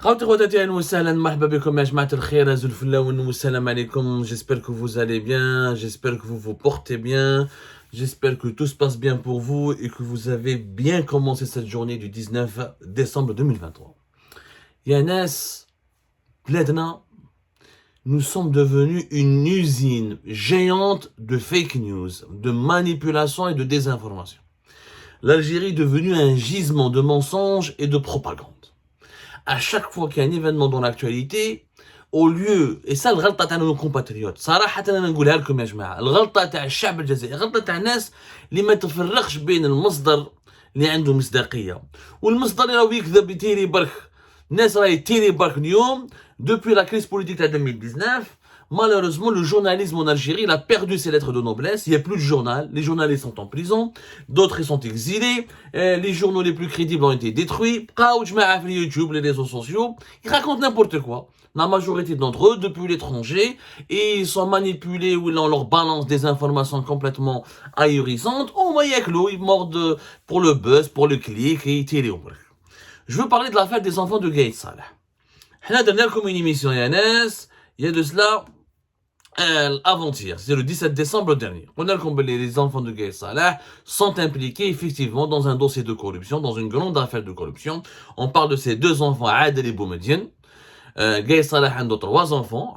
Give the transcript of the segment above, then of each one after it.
J'espère que vous allez bien, j'espère que vous vous portez bien, j'espère que tout se passe bien pour vous et que vous avez bien commencé cette journée du 19 décembre 2023. Yanes, Bledna, nous sommes devenus une usine géante de fake news, de manipulation et de désinformation. L'Algérie est devenue un gisement de mensonges et de propagande. À chaque fois qu'il y a un événement dans l'actualité, au lieu, et ça الغلطة تاع nos compatriotes, صراحة أنا نقولها لكم يا جماعة، الغلطة تاع الشعب الجزائري، الغلطة تاع الناس اللي ما تفرقش بين المصدر اللي عنده مصداقية والمصدر اللي راهو يكذب يتيري برك. الناس راهي تيري برك اليوم depuis la crise politique de 2019. Malheureusement, le journalisme en Algérie, il a perdu ses lettres de noblesse. Il n'y a plus de journal. Les journalistes sont en prison. D'autres, ils sont exilés. Les journaux les plus crédibles ont été détruits. YouTube, les réseaux sociaux. Ils racontent n'importe quoi. La majorité d'entre eux, depuis l'étranger, et ils sont manipulés ou on leur balance des informations complètement ahurissantes. Oh, mais ils mordent pour le buzz, pour le clic, et ils tirent. Je veux parler de l'affaire des enfants de Gaït Salah. On a donné comme une émission, Yanes, il y a de cela avant-hier, c'est le 17 décembre dernier. On a que les enfants de Gaït Salah sont impliqués effectivement dans un dossier de corruption, dans une grande affaire de corruption. On parle de ces deux enfants, Adel et Boumediene. Gaït Salah a 3 enfants,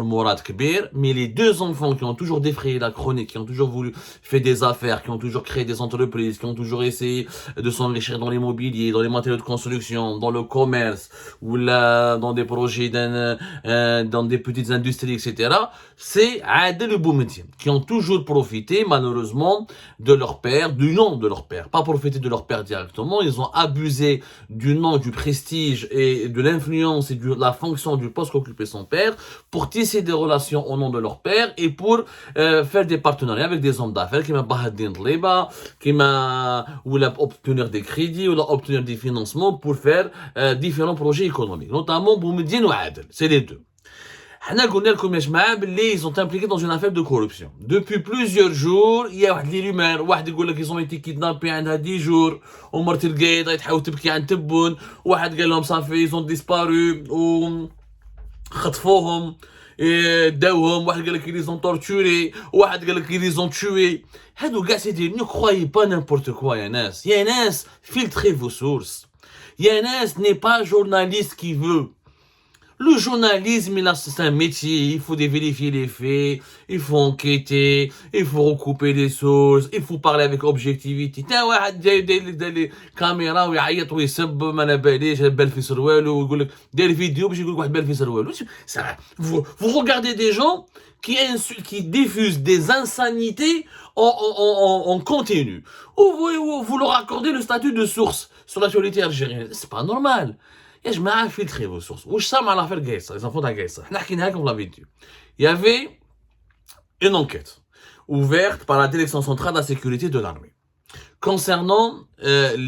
Mourad Kbir, mais les 2 enfants qui ont toujours défrayé la chronique, qui ont toujours voulu faire des affaires, qui ont toujours créé des entreprises, qui ont toujours essayé de s'enrichir dans l'immobilier, dans les matériaux de construction, dans le commerce, ou là, dans des projets, dans des petites industries, etc. C'est Adel et Boumediene, qui ont toujours profité, malheureusement, de leur père, du nom de leur père. Pas profité de leur père directement, ils ont abusé du nom, du prestige et de l'influence et de la fonction du poste qu'occupait son père pour tisser des relations au nom de leur père et pour faire des partenariats avec des hommes d'affaires qui m'a Bahaddin Dliba, qui m'a ou obtenir des crédits ou obtenir des financements pour faire différents projets économiques, notamment Boumediene ou Adel, c'est les deux. Ils sont impliqués dans une affaire de corruption. Depuis plusieurs jours, il y a des rumeurs, ils ont été kidnappés il y a 10 jours, ils ont disparu, خطفوهم داوهم واحد قال لك ils ont torturé واحد قال لك ils ont tué. هادو كاع سيدي ne croyez pas n'importe quoi يا ناس. يا ناس filtrez vos sources. يا ناس n'est pas journaliste qui veut. Le journalisme, c'est un métier, il faut vérifier les faits, il faut enquêter, il faut recouper les sources, il faut parler avec objectivité. واحد جاي داير لي كاميرا ويعيط ويسب ما انا باليش بال في سروالو ويقول لك داير فيديو باش يقول لك واحد بال في سروالو. Vous regardez des gens qui diffusent des insanités en continu. Ou vous leur accordez le statut de source sur l'actualité algérienne. C'est pas normal. يا جماعه filtrez vos sources. واش صار مع l'affaire Gaït Salah, les enfants de Gaït Salah. حكيناها لكم في la vidéo. Il y avait une enquête ouverte par la direction centrale de la sécurité de l'armée concernant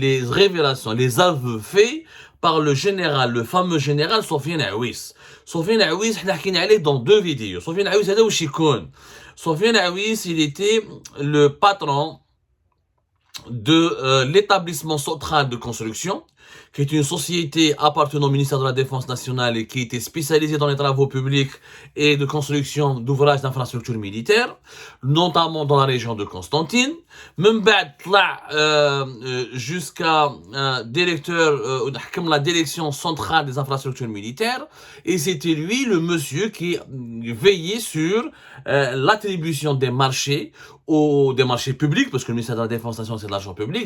les révélations, les aveux faits par le général, le fameux général Sofiane Aouis. Sofiane Aouis, حنا حكينا عليه dans 2 vidéos. Sofiane Aouis هذا واش يكون؟ Sofiane Aouis, il était le patron de l'établissement central de construction, qui est une société appartenant au ministère de la Défense nationale et qui était spécialisée dans les travaux publics et de construction d'ouvrages d'infrastructures militaires, notamment dans la région de Constantine. Même jusqu'à directeur, la direction centrale des infrastructures militaires, et c'était lui le monsieur qui veillait sur l'attribution des marchés des marchés publics, parce que le ministère de la Défense nationale c'est de l'argent public,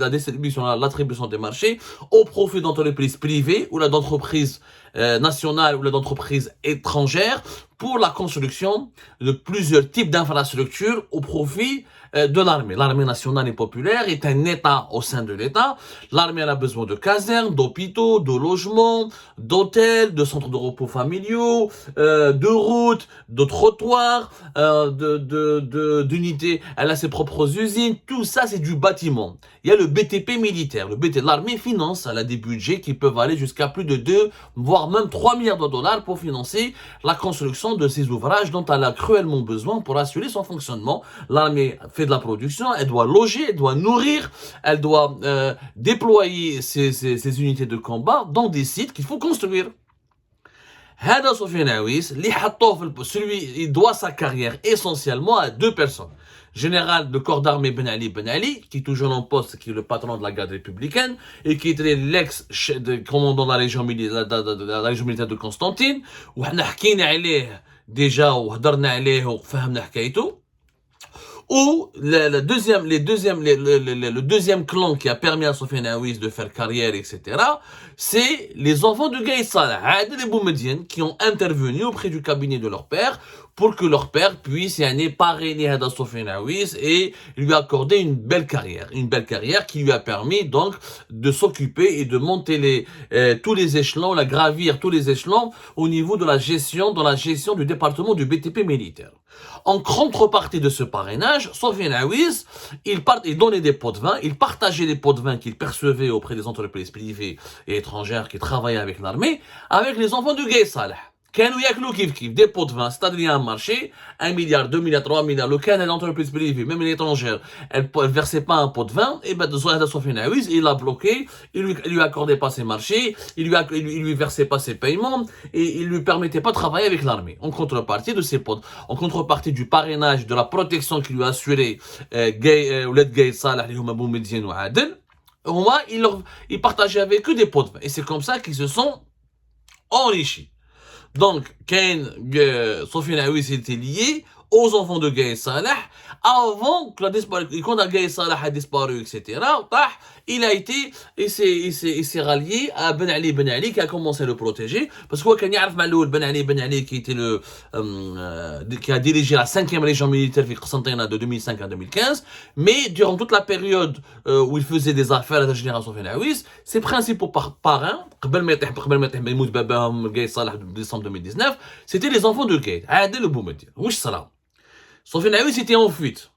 la distribution, l'attribution des marchés au profit d'entreprises privées ou d'entreprises nationales ou d'entreprises étrangères pour la construction de plusieurs types d'infrastructures au profit de l'armée. L'armée nationale et populaire est un État au sein de l'État. L'armée a besoin de casernes, d'hôpitaux, de logements, d'hôtels, de centres de repos familiaux, de routes, de trottoirs, d'unités. Elle a ses propres usines. Tout ça, c'est du bâtiment. Il y a le BTP militaire. L'armée finance, elle a des budgets qui peuvent aller jusqu'à plus de 2, voire même 3 milliards de dollars pour financer la construction production de ces ouvrages dont elle a cruellement besoin pour assurer son fonctionnement. L'armée fait de la production, elle doit loger, elle doit nourrir, elle doit déployer ses unités de combat dans des sites qu'il faut construire. هذا سفيان عويس اللي حطوه il doit sa carrière essentiellement à deux personnes. Général de corps d'armée Ben Ali, qui est toujours en poste, qui est le patron de la garde républicaine, et qui était l'ex-commandant de la région militaire de Constantine, وحنا حكينا عليه déjà وهضرنا عليه وفهمنا حكايته. Ou le deuxième clan qui a permis à Sofiane Aouis de faire carrière, etc., c'est les enfants de Gaïd Salah, Adel et Boumedienne, qui ont intervenu auprès du cabinet de leur père pour que leur père puisse parrainer Hada Sofiane Aouis et lui accorder une belle carrière qui lui a permis donc de s'occuper et de monter tous les échelons, gravir tous les échelons au niveau de la gestion du département du BTP militaire. En contrepartie de ce parrainage, Sofiane Aouis, il donnait des pots de vin, il partageait les pots de vin qu'il percevait auprès des entreprises privées et étrangères qui travaillaient avec l'armée, avec les enfants de Gaïd Salah. كانوا ياكلوا كيف كيف des pots de vin, c'est-à-dire un marché, 1 milliard, 2 milliards, 3 milliards, le cas d'une entreprise privée, même l'étrangère, elle versait pas un pot de vin, et ben de Sofiane Aouis, il l'a bloqué, il lui accordait pas ses marchés, il lui versait pas ses paiements, et il lui permettait pas de travailler avec l'armée. En contrepartie de ces pots, en contrepartie du parrainage, de la protection qu'il lui assurait, Ouled Gaïd Salah, les Huma Boumedienne ou Adel, il partageait avec eux des pots de vin. Et c'est comme ça qu'ils se sont enrichis. Donc, Sofiane Aouis était lié aux enfants de Gaïd Salah avant que quand Gaïd Salah a disparu, etc. Il s'est rallié à Ben Ali qui a commencé à le protéger parce qu'il connaissait Ben Ali qui était qui a dirigé la 5e région militaire de 2005 à 2015, mais durant toute la période où il faisait des affaires à la génération Sofiane Aouis, ses principaux parrains, Gaïd Salah de décembre 2019, c'était les enfants de Gaïd, Adel et Boumedienne. Sofiane Aouis était en fuite.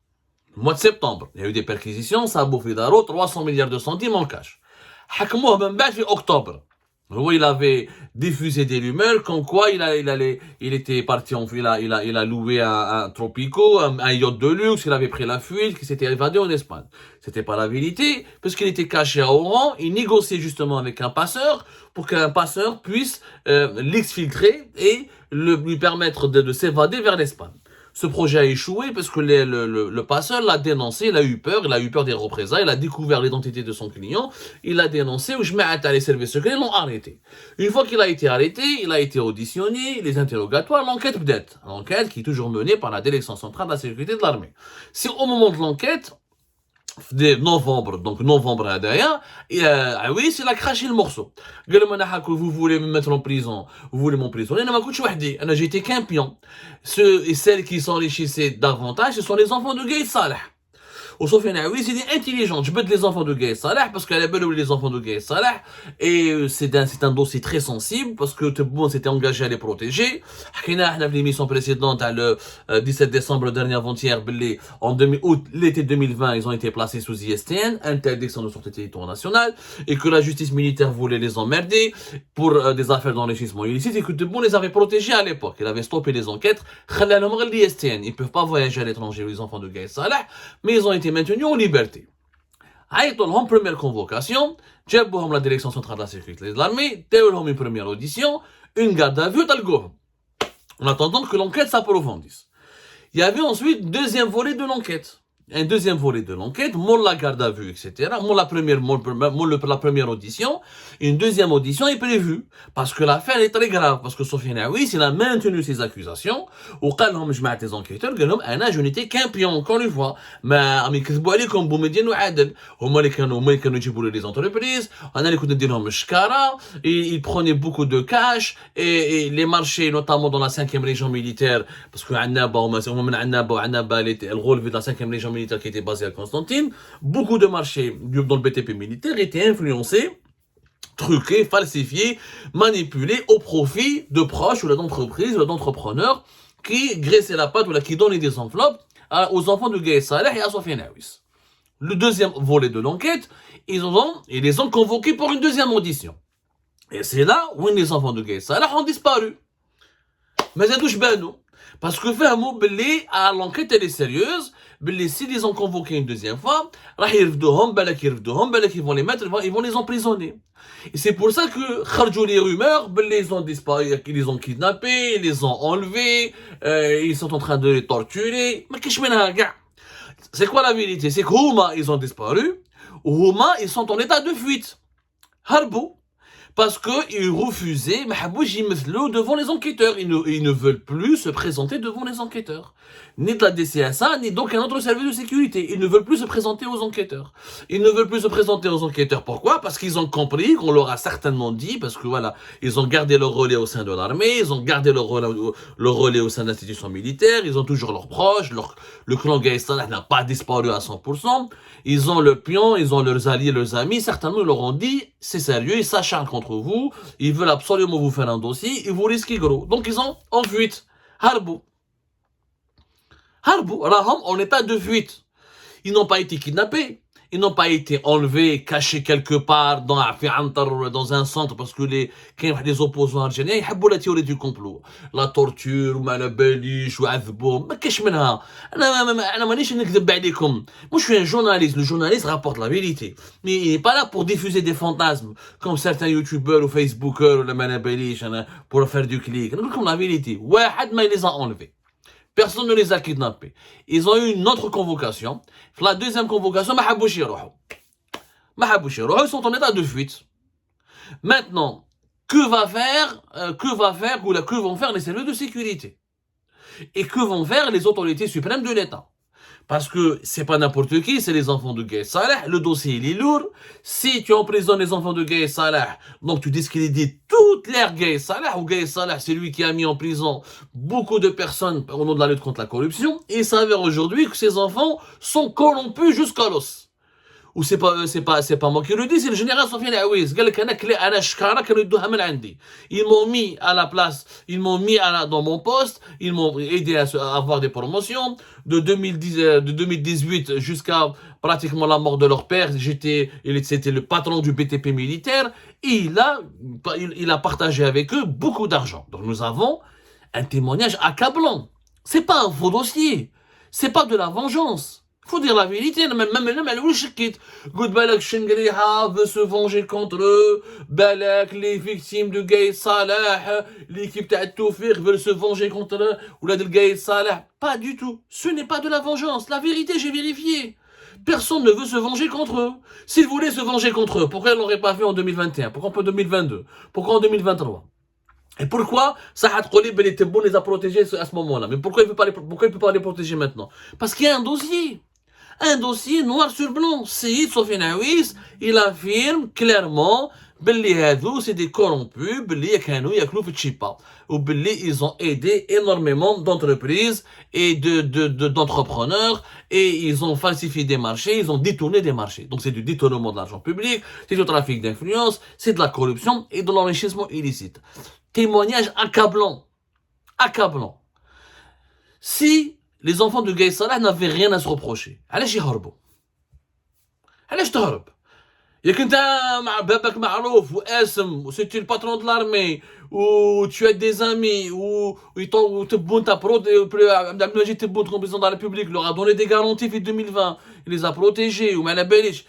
Le mois de septembre, il y a eu des perquisitions, ça a bouffé d'aro, 300 milliards de centimes en cash. Hakmouh ben ba'd fi octobre. Il avait diffusé des rumeurs comme quoi il était parti en fuite, il a loué un Tropico, un yacht de luxe, il avait pris la fuite, qu'il s'était évadé en Espagne. C'était pas la vérité, parce qu'il était caché à Oran, il négociait justement avec un passeur pour qu'un passeur puisse l'exfiltrer et lui permettre de s'évader vers l'Espagne. Ce projet a échoué parce que le passeur l'a dénoncé, il a eu peur des représailles, il a découvert l'identité de son client, il l'a dénoncé, ou je mets à les services secrets, ils l'ont arrêté. Une fois qu'il a été arrêté, il a été auditionné, les interrogatoires, l'enquête peut-être. L'enquête qui est toujours menée par la Direction centrale de la sécurité de l'armée. C'est au moment de l'enquête, novembre هذايا عويس il a craché le morceau. قال لهم انا حاكم vous voulez me mettre en prison, vous voulez m'emprisonner, انا ما كنتش وحدي, انا j'étais qu'un pion. Ceux et celles qui s'enrichissaient davantage, ce sont les enfants de Gaïd Salah. Sofiane Aouis, il est intelligent. Je peux les enfants de Gaïd Salah parce qu'elle a belle les enfants de Gaïd Salah et c'est un dossier très sensible parce que tout le monde s'était engagé à les protéger. حكينا احنا في l'émission précédente le 17 décembre dernier avant-hier en l'été 2020 ils ont été placés sous ISTN, interdiction de sortie du territoire national, et que la justice militaire voulait les emmerder pour des affaires d'enrichissement illicite et que tout le monde les avait protégés à l'époque. Il avait stoppé les enquêtes. Ils ne peuvent pas voyager à l'étranger les enfants de Gaïd Salah, mais ils ont été maintenus en liberté. En première convocation, la direction centrale de la sécurité de l'armée, une première audition, une garde à vue, en attendant que l'enquête s'approfondisse. Il y avait ensuite deuxième volet de l'enquête. Un deuxième volet de l'enquête, la garde à vue, etc. La première audition, une deuxième audition est prévue. Parce que l'affaire est très grave. Parce que Sofiane Aouis, il a maintenu ses accusations. Ou quand les enquêteurs, je n'étais qu'un pion, encore une fois. Mais, ils كذبوا عليكم Boumedienne ou Adel. هما اللي كانوا يجيبوا les entreprises. أنا اللي كنت نديرهم الشكارة. Ils prenaient beaucoup de cash. Et les marchés, notamment dans la 5e région militaire. Parce que Annaba, elle relevait de la 5e région militaire qui était basé à Constantine, beaucoup de marchés dans le BTP militaire étaient influencés, truqués, falsifiés, manipulés au profit de proches ou d'entreprises ou d'entrepreneurs qui graissaient la pâte ou qui donnaient des enveloppes aux enfants de Gaïd Salah et à Sofiane Aouis. Le deuxième volet de l'enquête, ils les ont convoqués pour une deuxième audition. Et c'est là où les enfants de Gaïd Salah ont disparu. ما زادوش بانوا باسكو فهموا باللي l'enquête elle est sérieuse باللي si ils ont convoqué une deuxième fois راح يرفدوهم بالك ils vont les mettre ils vont les emprisonner. Et c'est pour ça que خرجوا les rumeurs باللي ils ont disparu, qu'ils les ont kidnappés, ils les ont enlevés, ils sont en train de les torturer. ما كاش منها كاع. C'est quoi la vérité? C'est que هما ils ont disparu وهما ils sont en état de fuite. هربوا parce qu'ils refusaient devant les enquêteurs. Ils ne veulent plus se présenter devant les enquêteurs. Ni de la DCSA, ni d'aucun autre service de sécurité. Ils ne veulent plus se présenter aux enquêteurs. Ils ne veulent plus se présenter aux enquêteurs. Pourquoi? Parce qu'ils ont compris, qu'on leur a certainement dit, parce que voilà, ils ont gardé leur relais au sein de l'armée, ils ont gardé leur relais au sein d'institutions militaires, ils ont toujours leurs proches, le clan Gaï Salah n'a pas disparu à 100%. Ils ont le pion, ils ont leurs alliés, leurs amis, certainement ils leur ont dit, c'est sérieux, ils s'acharnent contre vous, ils veulent absolument vous faire un dossier, et vous risquez gros. Donc ils ont en fuite. Harbou. Harbou, Raham en état de fuite. Ils n'ont pas été kidnappés. Ils n'ont pas été enlevés, cachés quelque part dans un centre parce que les opposants algériens ils aiment la théorie du complot. La torture, ou la béliche, ou عذبوهم. ما كاش منها. أنا مانيش نكذب عليكم. Moi je suis un journaliste. Le journaliste rapporte la vérité. Mais il n'est pas là pour diffuser des fantasmes comme certains youtubeurs ou facebookers ou la béliche pour faire du clic. نقول لكم la vérité. واحد ما les a enlevés. Personne ne les a kidnappés. Ils ont eu une autre convocation. La deuxième convocation, ils sont en état de fuite. Maintenant, que vont faire les services de sécurité? Et que vont faire les autorités suprêmes de l'État? Parce que c'est pas n'importe qui, c'est les enfants de Gaï Salah. Le dossier, il est lourd. Si tu emprisonnes les enfants de Gaï Salah, donc tu discrédites toute l'ère Gaï Salah, ou Gaï Salah, c'est lui qui a mis en prison beaucoup de personnes au nom de la lutte contre la corruption. Et il s'avère aujourd'hui que ces enfants sont corrompus jusqu'à l'os. Ou c'est pas moi qui le dis, c'est le général Sofiane Aouiz. Ils m'ont mis à la place, ils m'ont mis dans mon poste, ils m'ont aidé à avoir des promotions. De 2018 jusqu'à pratiquement la mort de leur père, c'était le patron du BTP militaire. Et il a partagé avec eux beaucoup d'argent. Donc nous avons un témoignage accablant. C'est pas un faux dossier. C'est pas de la vengeance. Faut dire la vérité, même Balak Shengriha veut se venger contre eux, Balak, les victimes de Gaï Salah, l'équipe Ta'atoufir veut se venger contre eux, ou la de Gaï Salah. Pas du tout. Ce n'est pas de la vengeance. La vérité, j'ai vérifié. Personne ne veut se venger contre eux. S'ils voulaient se venger contre eux, pourquoi ils ne l'auraient pas fait en 2021? Pourquoi en 2022? Pourquoi en 2023? Et pourquoi Saad Kholib Ben Tebboune les a protégés à ce moment-là? Mais pourquoi il ne peut pas les protéger maintenant? Parce qu'il y a un dossier. Un dossier noir sur blanc. Saïd Sofiane Aouiz, il affirme clairement باللي هذو c'est des corrompus, باللي كانوا ياكلوا في التشيبا وباللي ils ont aidé énormément d'entreprises et d'entrepreneurs et ils ont falsifié des marchés, ils ont détourné des marchés. Donc c'est du détournement de l'argent public, c'est du trafic d'influence, c'est de la corruption et de l'enrichissement illicite. Témoignage accablant. Accablant. Si les enfants de Gaï Salah n'avaient rien à se reprocher, علاش يهربوا؟ علاش تهرب؟ ياك انت مع بابك معروف واسم وسيتي الباترون de l'armée ou tu as des amis ou Tebboune t'a Abdelmajid Tebboune comme président de la République leur a donné des garanties depuis 2020, il les a protégés ou Mala Belish,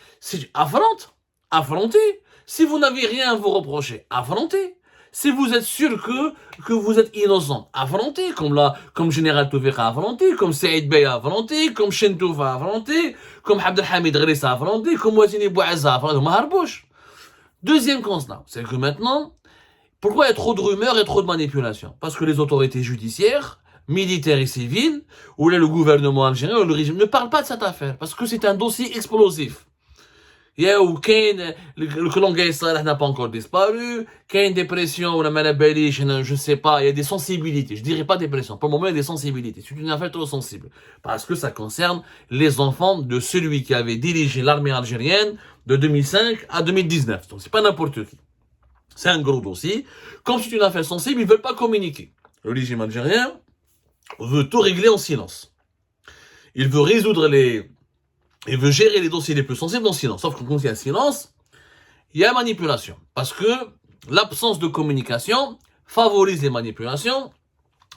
affrontez. Si vous n'avez rien à vous reprocher, affrontez. Si vous êtes sûr que vous êtes innocent, affrontez, comme Général Toufik a affronté, comme Saïd Bey a affronté, comme Chentouf a affronté, comme Abdelhamid Gris a affronté, comme Ouassini Bouazza a affronté. Deuxième constat, c'est que maintenant, pourquoi il y a trop de rumeurs et trop de manipulations? Parce que les autorités judiciaires, militaires et civiles, ou là le gouvernement algérien, ou le régime, ne parlent pas de cette affaire, parce que c'est un dossier explosif. Le clan Gaï Salah n'a pas encore disparu, qu'il y a une dépression, ou la maladie, je sais pas, il y a des sensibilités, je dirais pas dépression, pour le moment il y a des sensibilités, c'est une affaire trop sensible, parce que ça concerne les enfants de celui qui avait dirigé l'armée algérienne de 2005 à 2019, donc c'est pas n'importe qui. C'est un gros dossier, comme c'est une affaire sensible, ils veulent pas communiquer. Le régime algérien veut tout régler en silence. Il veut il veut gérer les dossiers les plus sensibles en silence. Sauf que quand il y a silence, il y a manipulation. Parce que l'absence de communication favorise les manipulations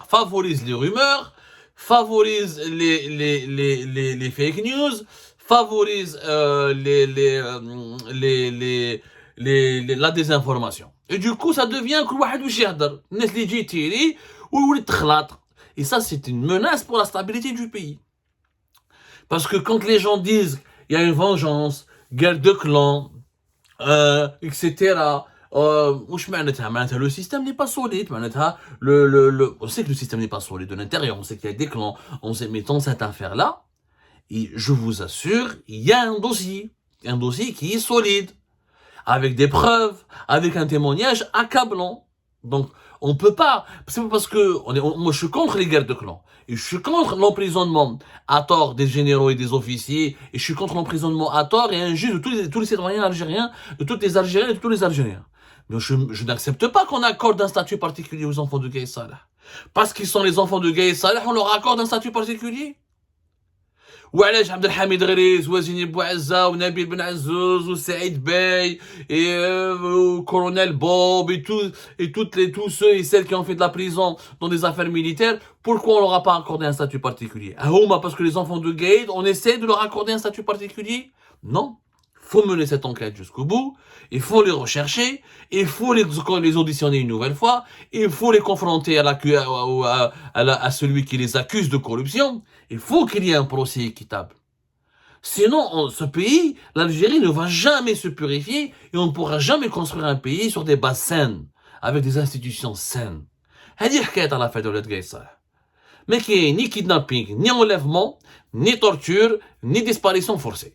favorise les rumeurs, favorise les fake news, favorise la désinformation. Et du coup, ça devient que واحد واش يهضر الناس اللي تجي تيري ويولي تخلط. Et ça, c'est une menace pour la stabilité du pays. Parce que quand les gens disent il y a une vengeance, guerre de clans, etc. Le système n'est pas solide. On sait que le système n'est pas solide de l'intérieur, on sait qu'il y a des clans, on sait, mais dans cette affaire-là, je vous assure, il y a un dossier qui est solide, avec des preuves, avec un témoignage accablant. Donc, on peut pas, c'est pas parce que moi je suis contre les guerres de clans, et je suis contre l'emprisonnement à tort des généraux et des officiers, et je suis contre l'emprisonnement à tort et injuste de tous les citoyens algériens, de toutes les Algériennes et de tous les Algériens. Mais je n'accepte pas qu'on accorde un statut particulier aux enfants de Gaye Salah. Parce qu'ils sont les enfants de Gaye Salah, on leur accorde un statut particulier. وعلاش عبد الحميد غريز وزيني بوعزة ونبيل بن عزوز وسعيد باي et colonel Bob et tous ceux et celles qui ont fait de la prison dans des affaires militaires, pourquoi on leur a pas accordé un statut particulier? Parce que les enfants de Gaye, on essaie de leur accorder un statut particulier? Non. Il faut mener cette enquête jusqu'au bout, il faut les rechercher, il faut les auditionner une nouvelle fois, il faut les confronter à celui qui les accuse de corruption, il faut qu'il y ait un procès équitable. Sinon, ce pays, l'Algérie ne va jamais se purifier et on ne pourra jamais construire un pays sur des bases saines, avec des institutions saines. هذه حكاية على l'affaire de Ouled Gaye Salah. Mais qu'il n'y ait ni kidnapping, ni enlèvement, ni torture, ni disparition forcée.